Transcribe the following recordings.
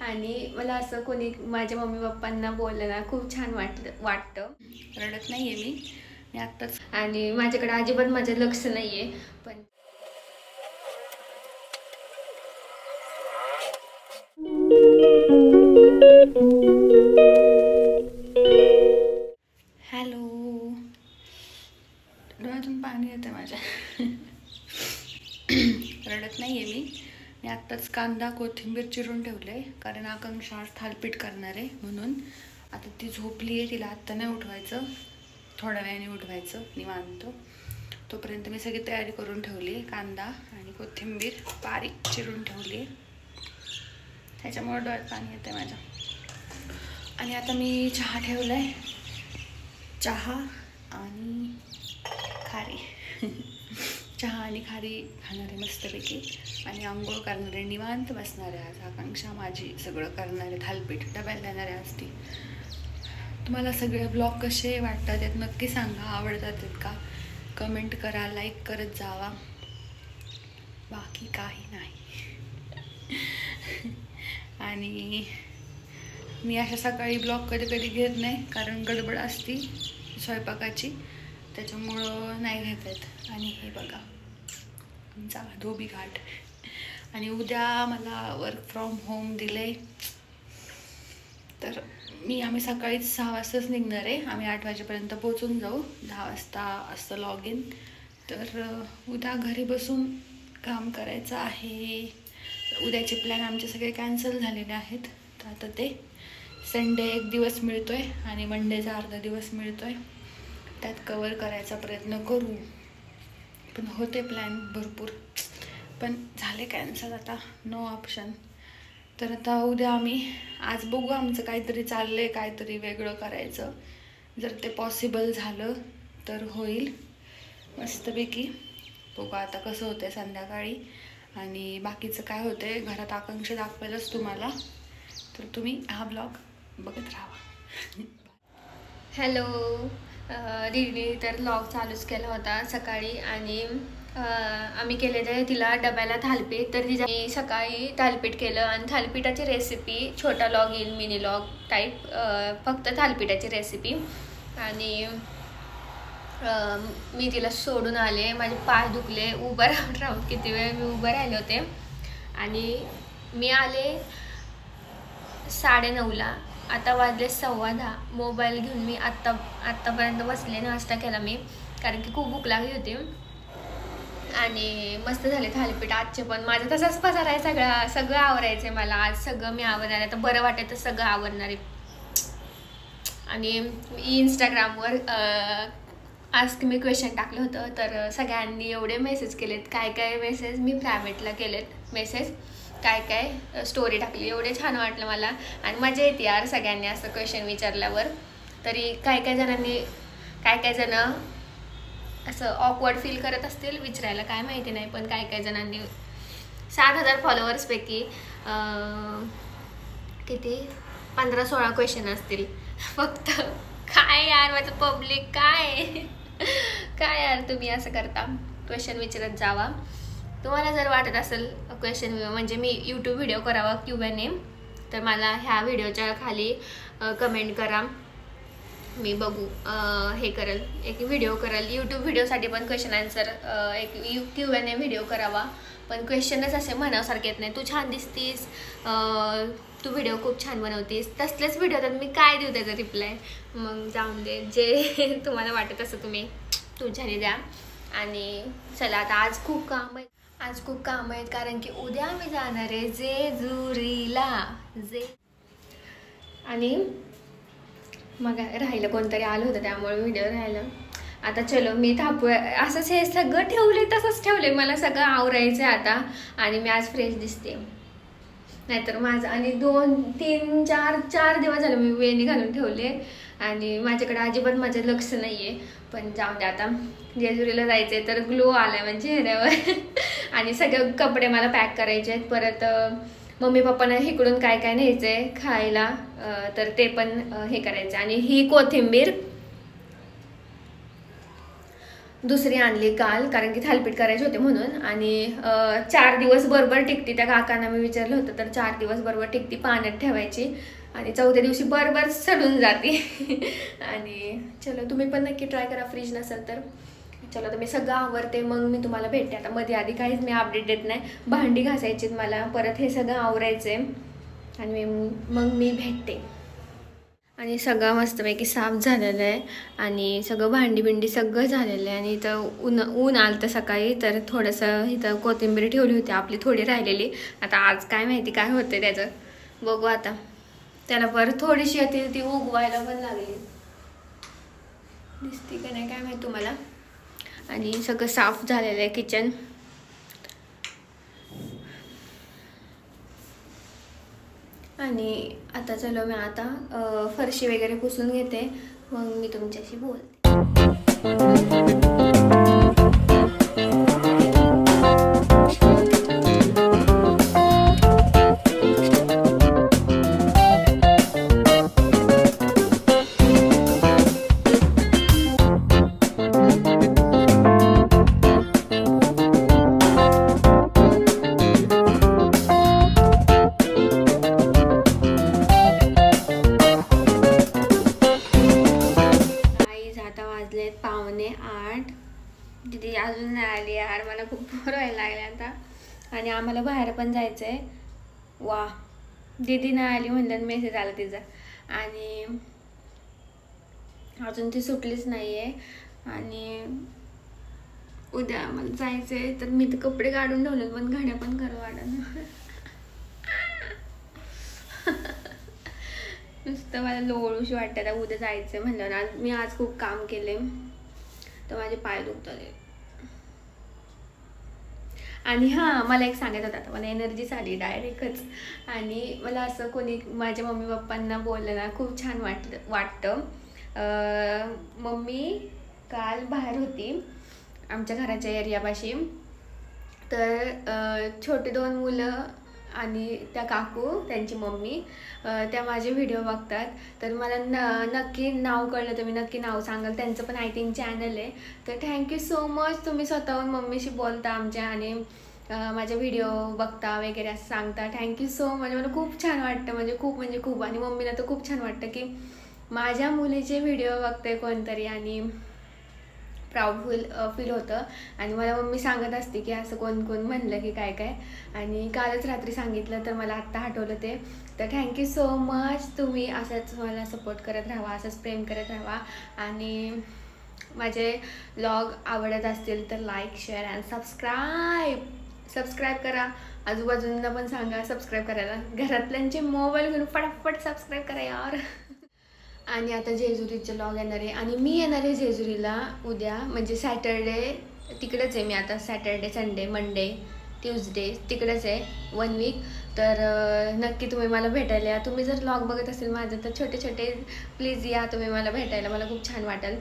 आणि मला असं कोणी माझ्या मम्मी पप्पांना बोललं ना खूप छान वाटतं. रडत नाही आहे मी आत्ताच. आणि माझ्याकडे अजिबात माझं लक्ष नाही आहे. पण हॅलो, डोळ्यातून पाणी येतं माझ्या. रडत नाही आहे मी आत्ताच कांदा कोथिंबीर चिरून ठेवले, कारण आकांक्षा आज थालपीठ करणार आहे म्हणून. आता ती झोपली आहे, तिला आत्ता नाही उठवायचं, थोड्या वेळाने उठवायचं निवांत. तोपर्यंत मी सगळी तयारी करून ठेवली. कांदा आणि कोथिंबीर बारीक चिरून ठेवली, त्याच्यामुळे डोळ्यात पाणी येतं माझ्या. आणि आता मी चहा ठेवलाय, चहा आणि खारी. चहा आणि खारी खाणार आहे मस्तपैकी, आणि आंघोळ करणार आहे, निवांत बसणार आहे. आज आकांक्षा माझी सगळं करणार आहे, थालपीठ डब्याला देणार आहे आज ती. तुम्हाला सगळे ब्लॉग कसे वाटतात यात नक्की सांगा, आवडतात का कमेंट करा, लाईक करत जावा, बाकी काही नाही. आणि मी अशा सकाळी ब्लॉग कधी कधी घेत नाही, कारण गडबड असती स्वयंपाकाची, त्याच्यामुळं नाही घेत आहेत. आणि हे बघा आमचा धोबी घाट. आणि उद्या मला वर्क फ्रॉम होम दिले, तर आम्ही सकाळीच 6 वाजताच निघणार आहे. आम्ही 8 वाजेपर्यंत पोहोचून जाऊ, 10 वाजता असतं लॉग इन. तर उद्या घरी बसून काम करायचं आहे. उद्याचे प्लॅन आमचे सगळे कॅन्सल झालेले आहेत, तर आता ते संडे 1 दिवस मिळतो आहे आणि मंडेचा अर्धा दिवस मिळतो आहे, त्यात कवर करायचा प्रयत्न करू. पण होते प्लॅन भरपूर, पण झाले कॅन्सल, आता नो ऑप्शन. तर आता उद्या आज बघू, आमचं काहीतरी चाललं आहे, काहीतरी वेगळं करायचं. जर ते पॉसिबल झालं तर होईल मस्तपैकी. बघू आता कसं होतं संध्याकाळी. आणि बाकीचं काय होतं आहे घरात आकांक्षा दाखवायलाच तुम्हाला, तर तुम्ही हा ब्लॉग बघत राहा. हॅलो, दीदीने तर व्लॉग चालूच केला होता सकाळी. आणि आम्ही केलेलं तिला डब्याला थालपीठ. तर तिच्या मी सकाळी थालपीठ केलं, आणि थालपीठाची रेसिपी छोटा लॉग येईल, मिनी लॉग टाईप, फक्त थालपीठाची रेसिपी. आणि मी तिला सोडून आले, माझे पाय दुखले, उभं राहून किती वेळ मी उभं राहिले होते. आणि मी आले 9:30ला, आता वाजले 10:15. मोबाईल घेऊन मी आत्तापर्यंत बसले, नाश्ता केला मी, कारण की खूप भूक लागली होती. आणि मस्त झाले थालीपीठ आजचे पण. माझं तसाच पसार आहे, सगळं आवरायचं आहे मला आज. सगळं मी आवरणार आहे, तर बरं वाटतं तर सगळं आवरणार आहे. आणि इंस्टाग्रामवर आज मी क्वेश्चन टाकलं होतं, तर सगळ्यांनी एवढे मेसेज केलेत, काय मेसेज मी प्रायव्हेटला केलेत मेसेज, काय स्टोरी टाकली. एवढे छान वाटलं मला, आणि मजा येते यार सगळ्यांनी असं क्वेश्चन विचारल्यावर. तरी काय जणांनी काय जण असं ऑकवर्ड फील करत असतील विचारायला, काय माहिती नाही. पण काय जणांनी 7,000 फॉलोअर्सपैकी किती 15-16 क्वेश्चन असतील फक्त. काय यार माझं पब्लिक, काय यार तुम्ही असं करता, क्वेश्चन विचारत जावा. तुम्हाला जर वाटत असेल क्वेश्चन म्हणजे मी यूट्यूब व्हिडिओ करावा Q&A, तर मला ह्या व्हिडिओच्या खाली कमेंट करा, मी बघू हे करेल, एक व्हिडिओ करेल. यूट्यूब व्हिडिओसाठी पण क्वेश्चन आन्सर एक Q&A व्हिडिओ करावा. पण क्वेश्चनच असे म्हणावसारखे येत नाही, तू छान दिसतीस, तू व्हिडिओ खूप छान बनवतीस, तसलेच व्हिडिओ तर मी काय देऊ त्याचा रिप्लाय. मग जाऊन दे, जे तुम्हाला वाटत असं तुम्ही तुमच्याने द्या. आणि चला आता आज खूप काम आहेत, कारण की उद्या मी जाणार आहे जेजुरीला. आणि मग राहिलं कोणतरी आलं होतं, त्यामुळे व्हिडिओ राहिलं. आता चलो मी असंच हे सगळं ठेवले, तसंच ठेवले, मला सगळं आवरायचं आहे आता. आणि मी आज फ्रेश दिसते, नाहीतर माझं आणि 2-3-4 दिवस झाले मी वेणी घालून ठेवले, आणि माझ्याकडे अजिबात माझं लक्ष नाही आहे. पण जाऊ दे, आता जेजुरीला जायचं आहे तर ग्लो आलाय म्हणजे चेहऱ्यावर. आणि सगळे कपडे मला पॅक करायचे आहेत. परत मम्मी पप्पांना इकडून काय न्यायचं आहे खायला, तर ते पण हे करायचं. आणि ही कोथिंबीर दुसरी आणली काल, कारण की थालीपीठ करायचे होते म्हणून. आणि 4 दिवस बरोबर टिकती. त्या काकांना मी विचारलं होतं तर 4 दिवस बरोबर टिकती, पाण्यात ठेवायची आणि 4थ्या दिवशी बरोबर सडून जाते. आणि चलो तुम्ही पण नक्की ट्राय करा फ्रीज नसेल तर. चलो तर मी सगळं आवरते, मग मी तुम्हाला भेटते. आता मध्ये आधी काहीच मी अपडेट देत नाही. भांडी घासायची मला, परत हे सगळं आवरायचे आणि मग मी भेटते. आणि सगळं मस्तपैकी साफ झालेलं आहे आणि सगळं भांडी बिंडी सगळं झालेलं आहे. आणि इथं ऊन आलं तर सकाळी, तर थोडंसं इथं कोथिंबीर ठेवली होती आपली थोडी राहिलेली. आता आज काय माहिती काय होतं त्याचं, बघू आता. त्याला परत थोडीशी येते ती उगवायला पण लागली, दिसते का नाही काय माहिती तुम्हाला. आणि सगळं साफ झालेलं आहे किचन. आणि आता चलो मी आता फरशी वगैरे पुसून घेते, मग मी तुमच्याशी बोलते. दीदी अजून नाही आली यार, मला खूप बोर व्हायला लागले आता. आणि आम्हाला बाहेर पण जायचं आहे. वा, दीदी नाही आली म्हणलं मेसेज आला तिचा. आणि अजून ती सुटलीच नाही आहे. आणि उद्या आम्हाला जायचं आहे, तर मी तर कपडे काढून ठेवले पण घड्या पण करू वाटत. नुसतं मला लोळूशी वाटतं. उद्या जायचं आहे म्हणलं. मी आज खूप काम केले तर माझे पाय दुखतात. आणि हां, मला एक सांगायचं होतं, आता मला एनर्जीच आली डायरेक्टच. आणि मला असं कोणी माझ्या मम्मी पप्पांना बोललं ना खूप छान वाटतं. मम्मी काल बाहेर होती आमच्या घराच्या एरियापाशी, तर छोटे 2 मुलं आणि त्या काकू त्यांची मम्मी त्या माझे व्हिडिओ बघतात. तर मला नक्की नाव कळलं तर मी नक्की नाव सांगाल. त्यांचं पण आय थिंक चॅनल आहे. तर थँक्यू सो मच, तुम्ही स्वतःहून मम्मीशी बोलता आमच्या आणि माझे व्हिडिओ बघता वगैरे असं सांगता. Thank you so much. मला खूप छान वाटतं, म्हणजे खूप. आणि मम्मीला तर खूप छान वाटतं की माझ्या मुलीचे व्हिडिओ बघते कोणतरी, आणि प्राऊड फील होतं. आणि मला मम्मी सांगत असते की असं कोण म्हणलं की काय. आणि कालच रात्री सांगितलं तर मला आत्ता आठवलं ते. तर थँक्यू सो मच. तुम्ही असंच मला सपोर्ट करत राहा, असंच प्रेम करत राहा. आणि माझे व्लॉग आवडत असतील तर लाईक, शेअर अँड सबस्क्राईब करा. आजूबाजूंना पण सांगा सबस्क्राईब करायला. घरातल्यांचे मोबाईल घेऊन फटाफट सबस्क्राईब करा यार. आणि आता जेजुरीचे व्लॉग येणार आहे. आणि मी येणार आहे जेजुरीला उद्या, म्हणजे सॅटरडे तिकडेच आहे मी आता. सॅटरडे, संडे, मंडे, ट्यूजडे तिकडेच आहे 1 वीक. तर नक्की तुम्ही मला भेटायला या. तुम्ही जर व्लॉग बघत असेल माझं तर छोटे प्लीज या तुम्ही मला भेटायला. मला खूप छान वाटेल.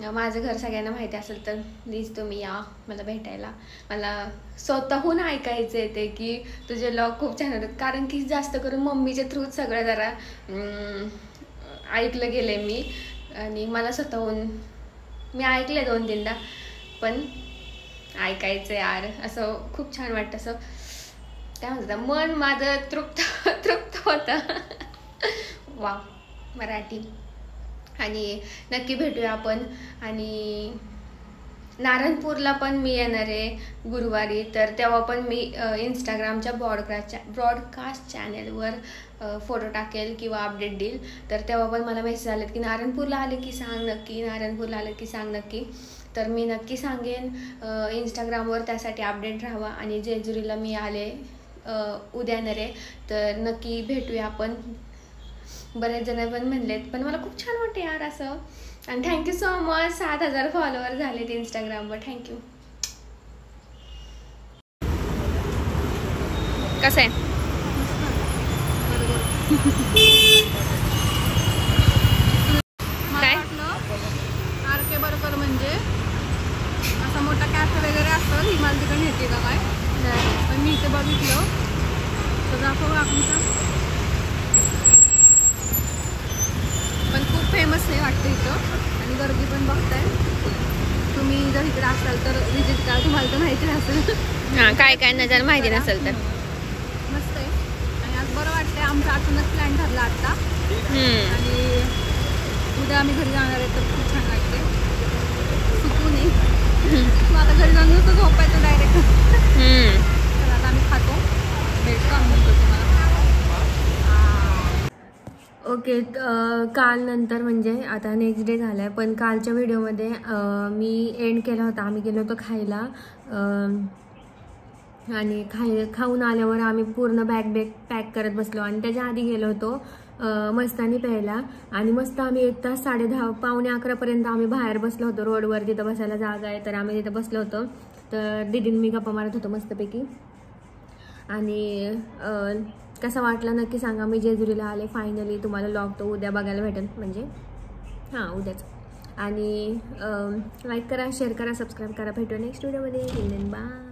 माझं घर सगळ्यांना माहिती असेल तर प्लीज तुम्ही या मला भेटायला. मला स्वतःहून ऐकायचं आहे ते की तुझे व्लॉग खूप छान होतात. कारण की जास्त करून मम्मीच्या थ्रूच सगळं जरा ऐकलं गेले मी. आणि मला स्वतःहून मी ऐकले 2-3दा, पण ऐकायचं यार असं खूप छान वाटतं. असं काय म्हणतात, मन माझं तृप्त होतं. वा, मराठी. आणि नक्की भेटूया आपण. आणि नारायणपूरला पण मी येणार आहे गुरुवारी. तर तेव्हा पण मी इंस्टाग्रामच्या ब्रॉडकास्ट चॅनेलवर फोटो टाकेल किंवा अपडेट देईल. तर तेव्हा पण मला मेसेज आलेत की नारायणपूरला आले की सांग नक्की, नारायणपूरला आले की सांग नक्की. तर मी नक्की सांगेन इंस्टाग्रामवर, त्यासाठी अपडेट राहावा. आणि जेजुरीला मी आले उद्या येणार आहे, तर नक्की भेटूया आपण. बरेच जण पण म्हणलेत, पण मला खूप छान वाटते यार असं. आणि थँक्यू सो मच. 7,000 फॉलोअर झालेत इंस्टाग्रामवर. थँक्यू. कसं आहे काय RK बर्गर म्हणजे असा मोठा कॅफे वगैरे असतं, ही मला तिकडे नेते का काय. पण मी इथे बघितलं तर दाखव आपण. पण खूप फेमस आहे वाटतं इथं. आणि गर्दी पण बघताय तुम्ही. जर इकडे काय काय नजर माहिती नसेल तर. मस्त आहे आणि आज बरं वाटतंय. आमचा अचानक प्लॅन ठरला आता आणि उद्या आम्ही घरी जाणार आहे तर खूप छान वाटते. सुकून आहे. मग आता घरी जाऊन नुसतं झोपायचं डायरेक्ट. तर आता आम्ही खातो. भेटतो आम्ही तुम्हाला. ओके, काल नंतर म्हणजे आता नेक्स्ट डे झाला आहे, पण कालच्या व्हिडिओमध्ये मी एंड केला होता. आम्ही गेलो होतो खायला आणि खाऊन आल्यावर आम्ही पूर्ण बॅग पॅक करत बसलो आणि त्याच्या आधी गेलो होतो मस्तानी प्यायला आणि मस्त आम्ही 1 तास 10:30 पावणे 11पर्यंत आम्ही बाहेर बसलो होतो. रोडवर तिथं बसायला जागा आहे तर आम्ही तिथं बसलो होतो. तर दीदीन मी गप्पा मारत होतो मस्तपैकी. आणि कसा वाटला नक्की सांगा. मी जेजुरीला आले फायनली. तुम्हाला व्लॉग तो उद्या बघायला भेटेल, म्हणजे हां उद्याच. आणि लाईक करा, शेअर करा, सबस्क्राईब करा. भेटू नेक्स्ट व्हिडिओमध्ये. बाय.